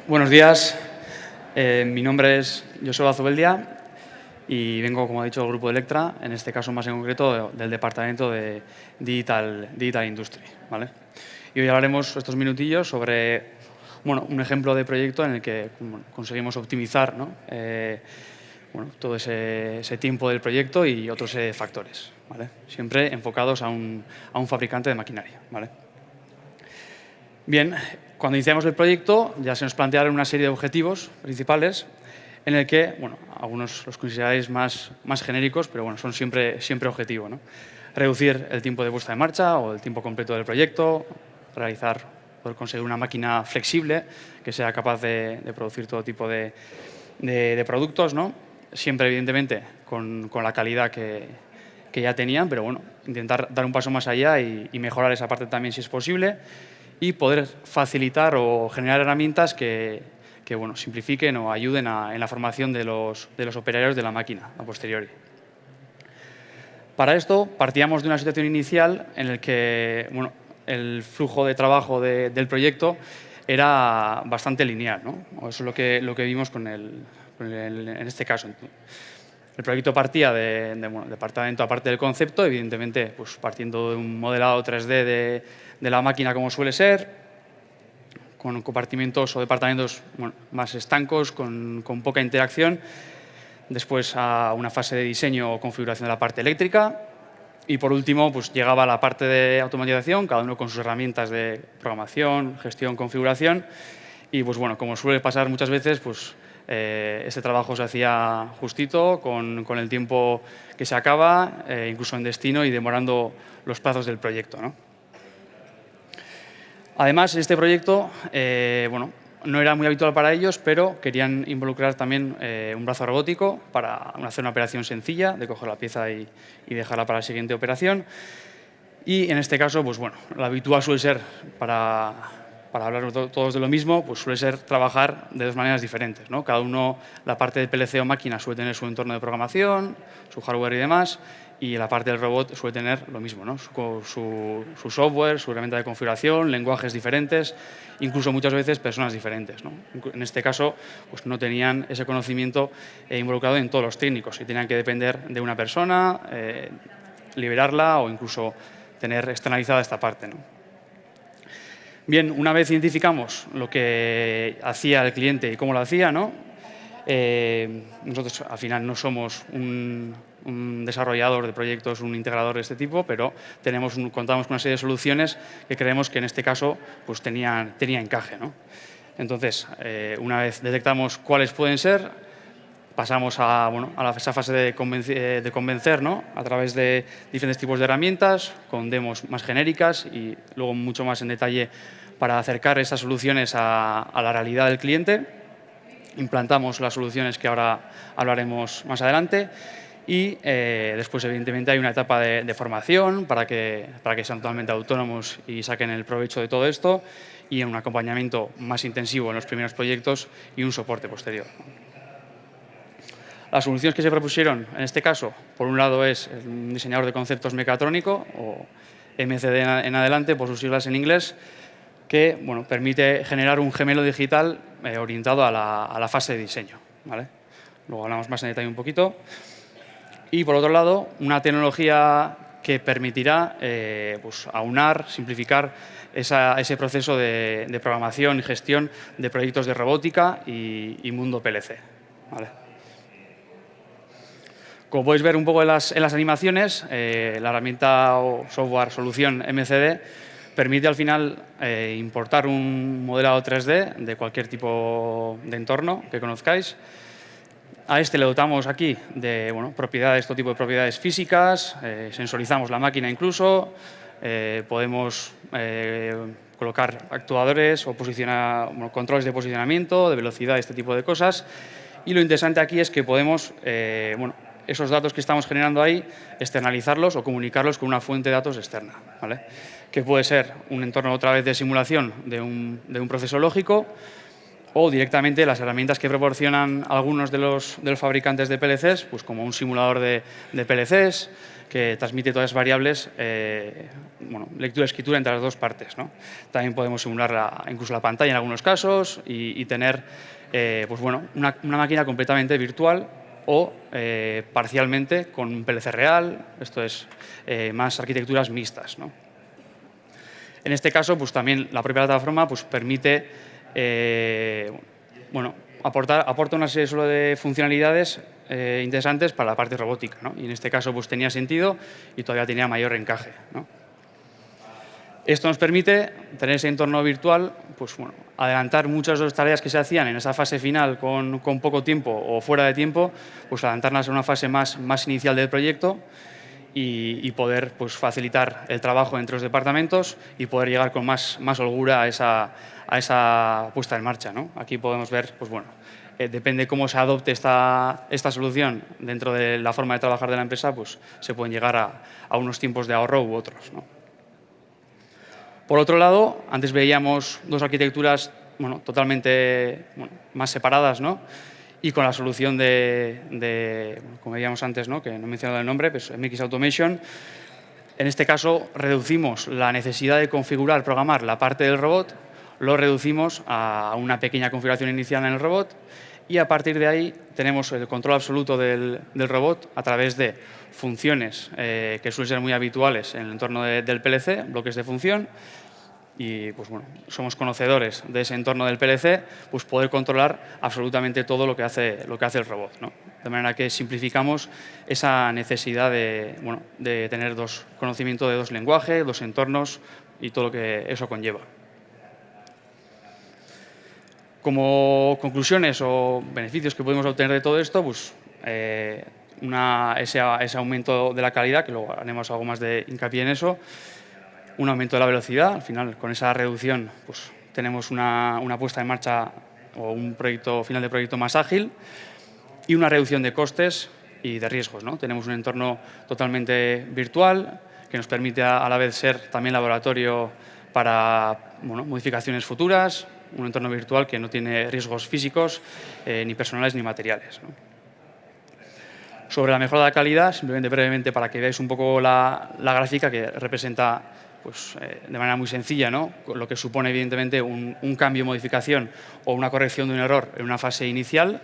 Buenos días, mi nombre es Joseba Zubeldia y vengo, como ha dicho, del grupo de Electra, en este caso más en concreto del departamento de Digital Industry, ¿vale? Y hoy hablaremos estos minutillos sobre un ejemplo de proyecto en el que conseguimos optimizar, ¿no? Todo ese tiempo del proyecto y otros factores, ¿vale? Siempre enfocados a un fabricante de maquinaria, ¿vale? Bien, cuando iniciamos el proyecto ya se nos plantearon una serie de objetivos principales en el que, algunos los consideráis más genéricos, pero son siempre objetivos, ¿no? Reducir el tiempo de puesta en marcha o el tiempo completo del proyecto, poder conseguir una máquina flexible que sea capaz de producir todo tipo de productos, ¿no? Siempre, evidentemente, con la calidad que ya tenían, pero intentar dar un paso más allá y mejorar esa parte también si es posible, y poder facilitar o generar herramientas que simplifiquen o ayuden en la formación de los operarios de la máquina a posteriori. Para esto partíamos de una situación inicial en la que el flujo de trabajo del proyecto era bastante lineal, ¿no? Eso es lo que vimos en este caso. El proyecto partía de departamento aparte del concepto, evidentemente pues partiendo de un modelado 3D de la máquina como suele ser, con compartimentos o departamentos más estancos, con poca interacción. Después a una fase de diseño o configuración de la parte eléctrica. Y por último, pues llegaba la parte de automatización, cada uno con sus herramientas de programación, gestión, configuración. Y pues como suele pasar muchas veces, pues este trabajo se hacía justito, con el tiempo que se acaba, incluso en destino y demorando los plazos del proyecto, ¿no? Además, este proyecto no era muy habitual para ellos, pero querían involucrar también un brazo robótico para hacer una operación sencilla, de coger la pieza y dejarla para la siguiente operación. Y en este caso, pues lo habitual suele ser, para hablar todos de lo mismo, pues suele ser trabajar de dos maneras diferentes, ¿no? Cada uno, la parte de PLC o máquina suele tener su entorno de programación, su hardware y demás, y la parte del robot suele tener lo mismo, ¿no? Su software, su herramienta de configuración, lenguajes diferentes, incluso muchas veces personas diferentes, ¿no? En este caso, pues no tenían ese conocimiento involucrado en todos los técnicos y tenían que depender de una persona, liberarla o incluso tener externalizada esta parte, ¿no? Bien, una vez identificamos lo que hacía el cliente y cómo lo hacía, ¿no? Nosotros al final no somos un desarrollador de proyectos, un integrador de este tipo, pero contamos con una serie de soluciones que creemos que en este caso pues tenía encaje, ¿no? Entonces, una vez detectamos cuáles pueden ser, pasamos a esa fase de convencer, ¿no? A través de diferentes tipos de herramientas, con demos más genéricas y luego mucho más en detalle para acercar esas soluciones a la realidad del cliente. Implantamos las soluciones que ahora hablaremos más adelante y después, evidentemente, hay una etapa de formación para que sean totalmente autónomos y saquen el provecho de todo esto, y un acompañamiento más intensivo en los primeros proyectos y un soporte posterior. Las soluciones que se propusieron en este caso, por un lado, es un diseñador de conceptos mecatrónico, o MCD en adelante, por sus siglas en inglés, que permite generar un gemelo digital orientado a la fase de diseño, ¿vale? Luego hablamos más en detalle un poquito. Y por otro lado, una tecnología que permitirá aunar, simplificar ese proceso de programación y gestión de proyectos de robótica y mundo PLC, ¿vale? Como podéis ver un poco en las animaciones, la herramienta o software solución MCD permite al final importar un modelado 3D de cualquier tipo de entorno que conozcáis. A este le dotamos aquí de propiedades, todo tipo de propiedades físicas, sensorizamos la máquina incluso, podemos colocar actuadores o controles de posicionamiento, de velocidad, este tipo de cosas. Y lo interesante aquí es que podemos esos datos que estamos generando ahí, externalizarlos o comunicarlos con una fuente de datos externa, ¿vale? Que puede ser un entorno otra vez de simulación de un proceso lógico, o directamente las herramientas que proporcionan algunos de los fabricantes de PLCs, pues como un simulador de PLCs, que transmite todas las variables, lectura-escritura entre las dos partes, ¿no? También podemos simular incluso la pantalla en algunos casos y tener una máquina completamente virtual o parcialmente con un PLC real, esto es más arquitecturas mixtas, ¿no? En este caso, pues también la propia plataforma pues, permite aporta una serie solo de funcionalidades interesantes para la parte robótica, ¿no? Y en este caso pues, tenía sentido y todavía tenía mayor encaje, ¿no? Esto nos permite tener ese entorno virtual, pues, adelantar muchas de las tareas que se hacían en esa fase final con poco tiempo o fuera de tiempo, pues adelantarlas a una fase más inicial del proyecto y poder pues, facilitar el trabajo entre los departamentos y poder llegar con más holgura a esa puesta en marcha, ¿no? Aquí podemos ver, pues depende cómo se adopte esta solución dentro de la forma de trabajar de la empresa, pues se pueden llegar a unos tiempos de ahorro u otros, ¿no? Por otro lado, antes veíamos dos arquitecturas totalmente más separadas, ¿no? Y con la solución como veíamos antes, ¿no? Que no he mencionado el nombre, pues MX Automation, en este caso reducimos la necesidad de configurar, programar la parte del robot, lo reducimos a una pequeña configuración inicial en el robot y a partir de ahí tenemos el control absoluto del robot a través de funciones que suelen ser muy habituales en el entorno del PLC, bloques de función, y pues somos conocedores de ese entorno del PLC, pues poder controlar absolutamente todo lo que hace el robot, ¿no? De manera que simplificamos esa necesidad de tener conocimiento de dos lenguajes, dos entornos y todo lo que eso conlleva. Como conclusiones o beneficios que podemos obtener de todo esto, pues ese aumento de la calidad, que luego haremos algo más de hincapié en eso, un aumento de la velocidad, al final con esa reducción pues, tenemos una puesta en marcha o un final de proyecto más ágil y una reducción de costes y de riesgos, ¿no? Tenemos un entorno totalmente virtual que nos permite a la vez ser también laboratorio para modificaciones futuras, un entorno virtual que no tiene riesgos físicos, ni personales ni materiales, ¿no? Sobre la mejora de la calidad, simplemente brevemente para que veáis un poco la gráfica que representa pues, de manera muy sencilla, ¿no? Lo que supone evidentemente un cambio, modificación o una corrección de un error en una fase inicial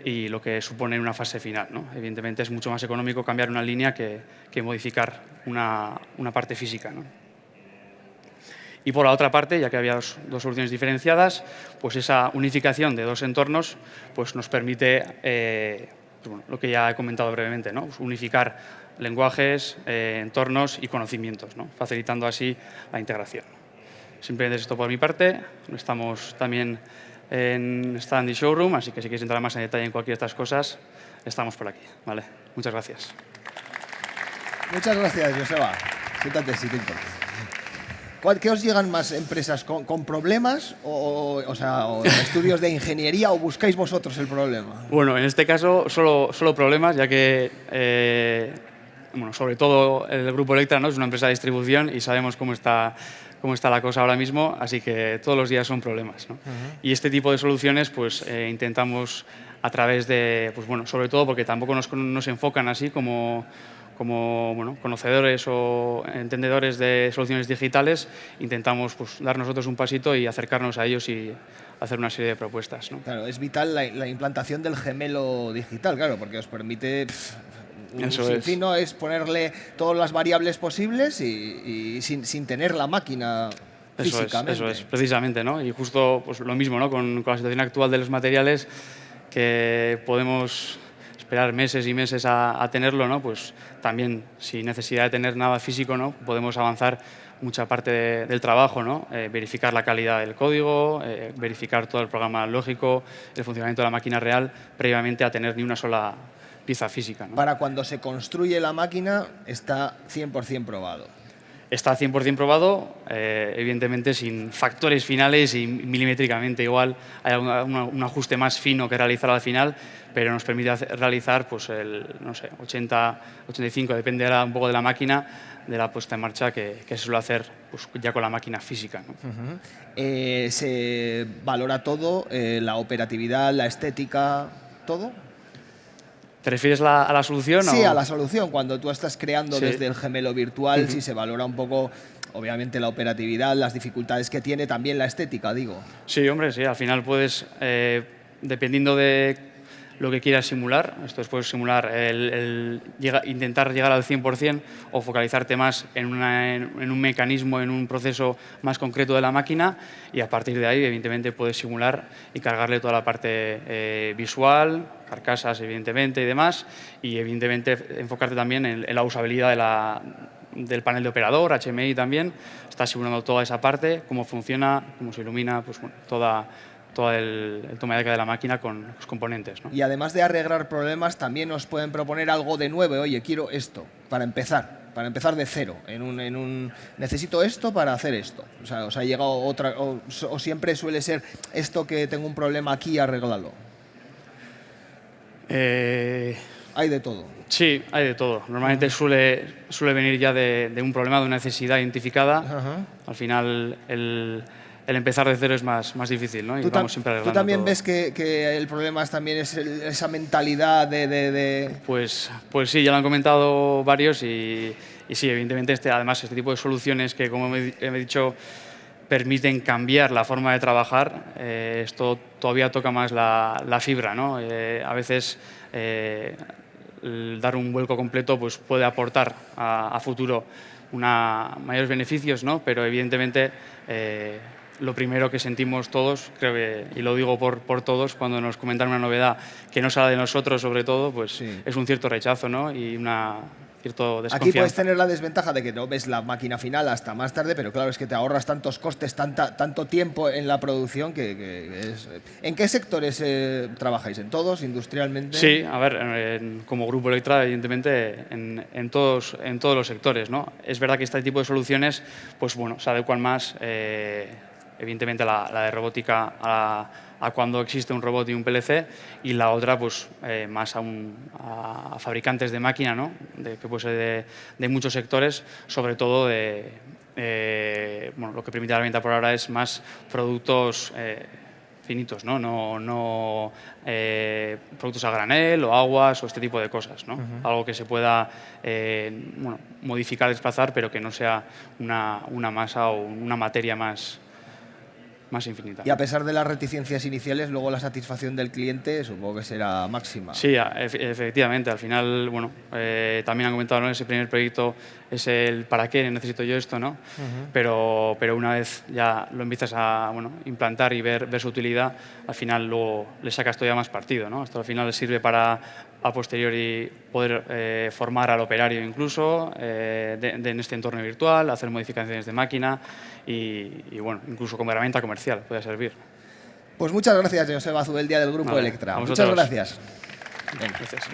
y lo que supone en una fase final, ¿no? Evidentemente es mucho más económico cambiar una línea que modificar una parte física, ¿no? Y por la otra parte, ya que había dos soluciones diferenciadas, pues esa unificación de dos entornos pues nos permite lo que ya he comentado brevemente, ¿no? Pues unificar lenguajes, entornos y conocimientos, ¿no? Facilitando así la integración. Simplemente es esto por mi parte. Estamos también en Stand y Showroom, así que si queréis entrar más en detalle en cualquiera de estas cosas, estamos por aquí, ¿vale? Muchas gracias. Muchas gracias, Joseba. Siéntate, si te importa. ¿Qué os llegan más empresas con problemas o estudios de ingeniería o buscáis vosotros el problema? Bueno, en este caso solo problemas, ya que sobre todo el Grupo Electra, ¿no? Es una empresa de distribución y sabemos cómo está la cosa ahora mismo, así que todos los días son problemas, ¿no? Y este tipo de soluciones pues intentamos a través de, sobre todo porque tampoco nos enfocan así como conocedores o entendedores de soluciones digitales, intentamos pues, dar nosotros un pasito y acercarnos a ellos y hacer una serie de propuestas, ¿no? Claro, es vital la implantación del gemelo digital, claro, porque os permite ¿no? Es ponerle todas las variables posibles y sin tener la máquina físicamente. Eso es, precisamente, ¿no? Y justo pues, lo mismo, ¿no? Con la situación actual de los materiales, que podemos esperar meses y meses a tenerlo, ¿no? Pues también, sin necesidad de tener nada físico, ¿no? Podemos avanzar mucha parte del trabajo, ¿no? Verificar la calidad del código, verificar todo el programa lógico, el funcionamiento de la máquina real, previamente a tener ni una sola pieza física, ¿no? Para cuando se construye la máquina está 100% probado. Está 100% probado, evidentemente sin factores finales y milimétricamente igual. Hay un ajuste más fino que realizar al final, pero nos permite realizar pues, 80, 85, depende un poco de la máquina, de la puesta en marcha que se suele hacer pues, ya con la máquina física, ¿no? ¿Se valora todo? ¿La operatividad, la estética, todo? ¿Te refieres a la solución? Sí, o? a la solución. Cuando tú estás creando Sí. desde el gemelo virtual, sí se valora un poco, obviamente, la operatividad, las dificultades que tiene, también la estética, digo. Sí, hombre, sí. Al final puedes, dependiendo de lo que quieras simular, esto es, puedes simular intentar llegar al 100% o focalizarte más en un mecanismo, en un proceso más concreto de la máquina, y a partir de ahí, evidentemente, puedes simular y cargarle toda la parte visual, carcasas, evidentemente, y demás, y evidentemente enfocarte también en la usabilidad del panel de operador, HMI también. Estás simulando toda esa parte, cómo funciona, cómo se ilumina, pues bueno, todo el toma de la máquina con los componentes, ¿no? Y además de arreglar problemas, también nos pueden proponer algo de nuevo. Oye, quiero esto, para empezar de cero. Necesito esto para hacer esto. O sea, llega otra, o siempre suele ser esto que tengo un problema aquí, arréglalo. Hay de todo. Sí, hay de todo. Normalmente suele venir ya de un problema, de una necesidad identificada. Ajá. Al final, el empezar de cero es más difícil, ¿no? Y vamos siempre arreglando ¿Tú también todo. ves que el problema también es esa mentalidad de... Pues sí, ya lo han comentado varios y sí, evidentemente además este tipo de soluciones que, como he dicho, permiten cambiar la forma de trabajar, esto todavía toca más la fibra, ¿no? A veces el dar un vuelco completo pues puede aportar a futuro mayores beneficios, ¿no? Pero evidentemente lo primero que sentimos todos, creo que, y lo digo por todos, cuando nos comentan una novedad que no sale de nosotros, sobre todo, pues Sí. es un cierto rechazo, ¿no? Y cierto desconfianza. Aquí puedes tener la desventaja de que no ves la máquina final hasta más tarde, pero claro, es que te ahorras tantos costes, tanto tiempo en la producción que es... ¿En qué sectores trabajáis? ¿En todos, industrialmente? Sí, a ver, como Grupo Electra, evidentemente, en todos los sectores, ¿no? Es verdad que este tipo de soluciones, pues bueno, se adecuan más, evidentemente, la de robótica a cuando existe un robot y un PLC, y la otra, pues, más a fabricantes de máquina, ¿no? Que puede ser de muchos sectores, sobre todo bueno, lo que permite la herramienta por ahora es más productos finitos, ¿no? No productos a granel o aguas o este tipo de cosas, ¿no? Algo que se pueda bueno, modificar, desplazar, pero que no sea una masa o una materia más infinita. Y a pesar de las reticencias iniciales, luego la satisfacción del cliente supongo que será máxima. Sí, efectivamente. Al final, bueno, también han comentado, ¿no? Ese primer proyecto es el ¿para qué necesito yo esto?, ¿no? Pero una vez ya lo empiezas a implantar y ver su utilidad, al final luego le sacas todavía más partido, ¿no? Esto al final le sirve para a posteriori poder formar al operario incluso en este entorno virtual, hacer modificaciones de máquina y bueno, incluso como herramienta comercial puede servir. Pues muchas gracias, Joseba Zubeldia, del Grupo Vale, Electra. a Muchas vosotros. gracias. Gracias.